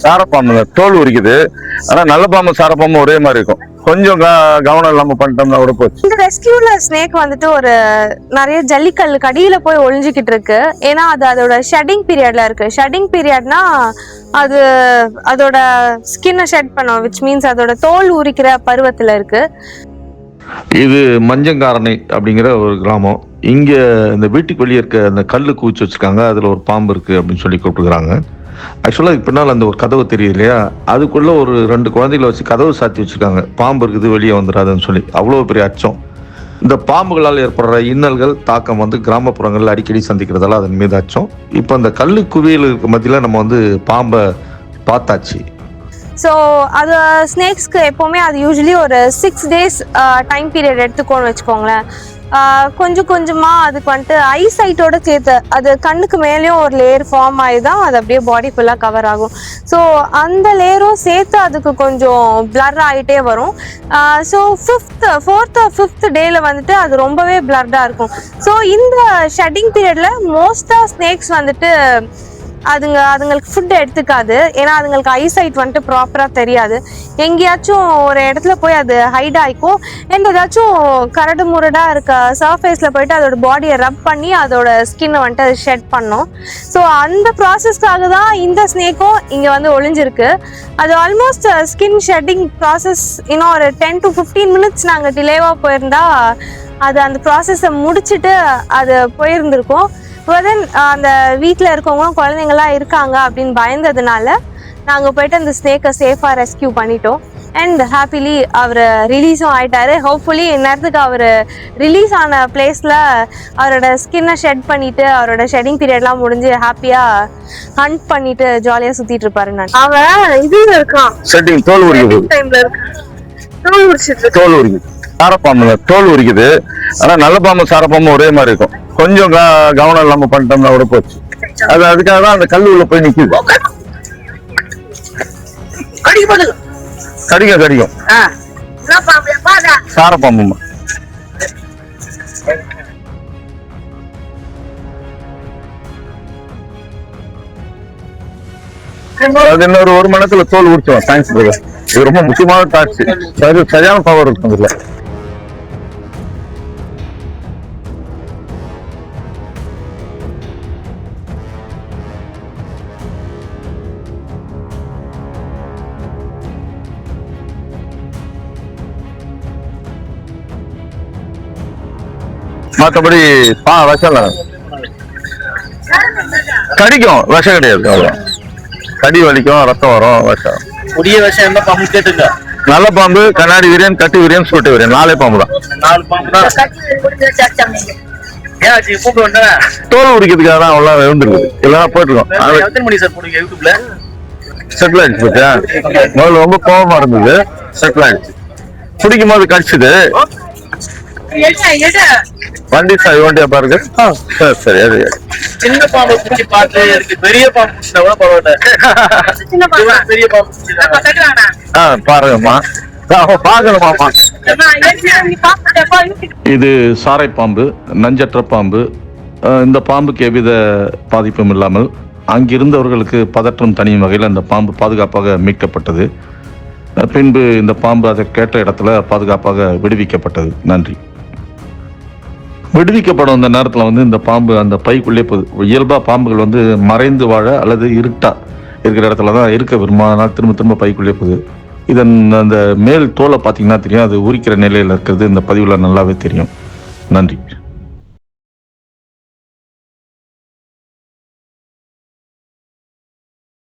சாரப்பாம்புங்க, தோல் உரிக்குது. ஆனா நல்ல பாம்பு சாரப்பாம்பு ஒரே மாதிரி இருக்கும். கொஞ்சம் கவனம் இல்லாம பண்ணிட்டோம்னா கூட போச்சு. இந்த ரெஸ்கியூல ஸ்னேக் வந்துட்டு ஒரு நிறைய ஜல்லிக்கல்லு கடியில போய் ஒளிஞ்சுக்கிட்டு இருக்கு. ஏன்னா அது அதோட ஷெட்டிங் பீரியட்ல இருக்கு. ஷெட்டிங் பீரியட்னா அது அதோட ஸ்கின்னை ஷெட் பண்ணும், விச் மீன்ஸ் அதோட தோல் உரிக்கிற பருவத்துல இருக்கு. இது மஞ்சங்காரணை அப்படிங்கிற ஒரு கிராமம். இங்க இந்த வீட்டுக்கு வெளியே இருக்க அந்த கல்லு குவிச்சு வச்சிருக்காங்க, அதுல ஒரு பாம்பு இருக்கு அப்படின்னு சொல்லி கூப்பிட்டுக்கிறாங்க. ஆக்சுவலாக இதுக்கு பின்னால் அந்த ஒரு கதவு தெரியுது இல்லையா, அதுக்குள்ள ஒரு 2 குழந்தைகளை வச்சு கதவு சாத்தி வச்சிருக்காங்க. பாம்பு இருக்குது வெளியே வந்துடாதுன்னு சொல்லி. அவ்வளோ பெரிய அச்சம். இந்த பாம்புகளால் ஏற்படுற இன்னல்கள் தாக்கம் கிராமப்புறங்களில் அடிக்கடி சந்திக்கிறதால அதன் மீது அச்சம். இப்போ அந்த கல்லு குவியலுக்கு மத்தியில் நம்ம பாம்பை பார்த்தாச்சு. ஸோ அது ஸ்னேக்ஸ்க்கு எப்போவுமே அது யூஸ்வலி ஒரு 6 days டைம் பீரியட் எடுத்துக்கோன்னு வச்சுக்கோங்களேன். கொஞ்சம் கொஞ்சமாக அதுக்கு வந்துட்டு ஐசைட்டோட சேர்த்து அது கண்ணுக்கு மேலேயும் ஒரு லேயர் ஃபார்ம் ஆகி தான் அது அப்படியே பாடி ஃபுல்லாக கவர் ஆகும். ஸோ அந்த லேயரும் சேர்த்து அதுக்கு கொஞ்சம் பிளர் ஆகிட்டே வரும். ஸோ 4th or 5th டேயில் வந்துட்டு அது ரொம்பவே பிளர்டாக இருக்கும். ஸோ இந்த ஷெட்டிங் பீரியடில் மோஸ்ட்டாக ஸ்னேக்ஸ் வந்துட்டு அதுங்களுக்கு ஃபுட் எடுத்துக்காது. ஏன்னா அதுங்களுக்கு ஐசைட் வந்துட்டு ப்ராப்பராக தெரியாது. எங்கேயாச்சும் ஒரு இடத்துல போய் அது ஹைட் ஆகிக்கும். அண்ட் ஏதாச்சும் கரடு முரடாக இருக்க சர்ஃபேஸில் போயிட்டு அதோட பாடியை ரப் பண்ணி அதோட ஸ்கின்னை வந்துட்டு அது ஷெட் பண்ணும். ஸோ அந்த ப்ராசஸ்க்காக தான் இந்த ஸ்னேக்கும் இங்கே ஒளிஞ்சிருக்கு. அது ஆல்மோஸ்ட் ஸ்கின் ஷெட்டிங் ப்ராசஸ் இன்னும் ஒரு 10 to 15 minutes நாங்கள் டிலேவாக போயிருந்தா அது அந்த ப்ராசஸை முடிச்சுட்டு அது போயிருந்திருக்கும். அந்த வீட்டில் இருக்கவங்களும் குழந்தைங்களாம் இருக்காங்க அப்படின்னு பயந்ததுனால நாங்கள் போயிட்டு அந்த ஸ்னேக்கை சேஃபாக ரெஸ்கியூ பண்ணிட்டோம். அண்ட் ஹாப்பிலி அவர் ரிலீஸும் ஆகிட்டாரு. ஹோப்ஃபுல்லி இந்நேரத்துக்கு அவர் ரிலீஸ் ஆன பிளேஸில் அவரோட ஸ்கின்னை ஷெட் பண்ணிவிட்டு அவரோட ஷெட்டிங் பீரியட்லாம் முடிஞ்சு ஹாப்பியாக ஹண்ட் பண்ணிட்டு ஜாலியாக சுற்றிட்டு இருப்பாரு. நான் அவன் இதில் இருக்கான், ஷெட்டிங் தோல் உரிக்குது, தோல் உரிச்சிட்டு தோல் உரிக்குது. சாரப்பாம்புங்க, தோல் உரிக்குது. ஆனா நல்ல பாம்பு சாரப்பாம்பு ஒரே மாதிரி இருக்கும். கொஞ்சம் கவனம் இல்லாம பண்ணிட்டோம்னா கூட போச்சு. அதுக்காக தான் அந்த கல்லு உள்ள போய் நிக்குது. கடிக்கும் சாரப்பாம்புமா. அது இன்னொரு 1 மணி நேரத்துல தோல் உரிச்சோம். Thanks brother. இது ரொம்ப முக்கியமான டாக்ஸ். சரியான பவர் இருக்கும் இதுல. மற்றபடி விஷம் கடிக்கும், விஷம் கிடையாது. கடி வலிக்கும், ரத்தம் வரும், விஷம். புதிய விஷம் என்ன பாம்பு கேட்டுங்க? நல்ல பாம்பு, கண்ணாடி வீரியன், கட்டி வீரியன், சுட்டு வீரியன், 4 பாம்பு தான். 4 பாம்பு தான். தோல் உரிக்கிறதுக்காக தான் அவ்வளோ இருந்துருக்குது. இல்லைன்னா போயிட்டுருக்கோம். எத்தனை மணி சார் போடுங்க யூடியூப்ல? செட்டில் ஆயிடுச்சு பத்தியா. முதல்ல ரொம்ப கோபமா இருந்தது, செட்டில் ஆயிடுச்சு. பிடிக்கும் போது கடிச்சுது. வண்டி சாவி வண்டியா பாருங்க. சரி அது சின்ன பாம்பு பிடிச்சி பார்த்து இருக்கு. பெரிய பாம்பு பிடிச்சா கூட பரவாயில்ல. பெரிய பாம்பு பாருங்கம்மா, பாக்கணுமாமா. இது சாரை பாம்பு, நஞ்சற்ற பாம்பு. இந்த பாம்புக்கு எவ்வித பாதிப்பும் இல்லாமல் அங்கிருந்தவர்களுக்கு பதற்றம் தனியும் வகையில் அந்த பாம்பு பாதுகாப்பாக மீட்கப்பட்டது. பின்பு இந்த பாம்பு அதை கேட்ட இடத்துல பாதுகாப்பாக விடுவிக்கப்பட்டது. நன்றி. விடுவிக்கப்படும் அந்த நேரத்தில் இந்த பாம்பு அந்த பைக்குள்ளே போகுது. இயல்பாக பாம்புகள் மறைந்து வாழ அல்லது இருட்டா இருக்கிற இடத்துல தான் இருக்க விரும்பினால் திரும்ப திரும்ப பைக்குள்ளே போகுது. இதன் அந்த மேல் தோலை பார்த்தீங்கன்னா தெரியும், அது உரிக்கிற நிலையில் இருக்கிறது இந்த பதிவில் நல்லாவே தெரியும். நன்றி.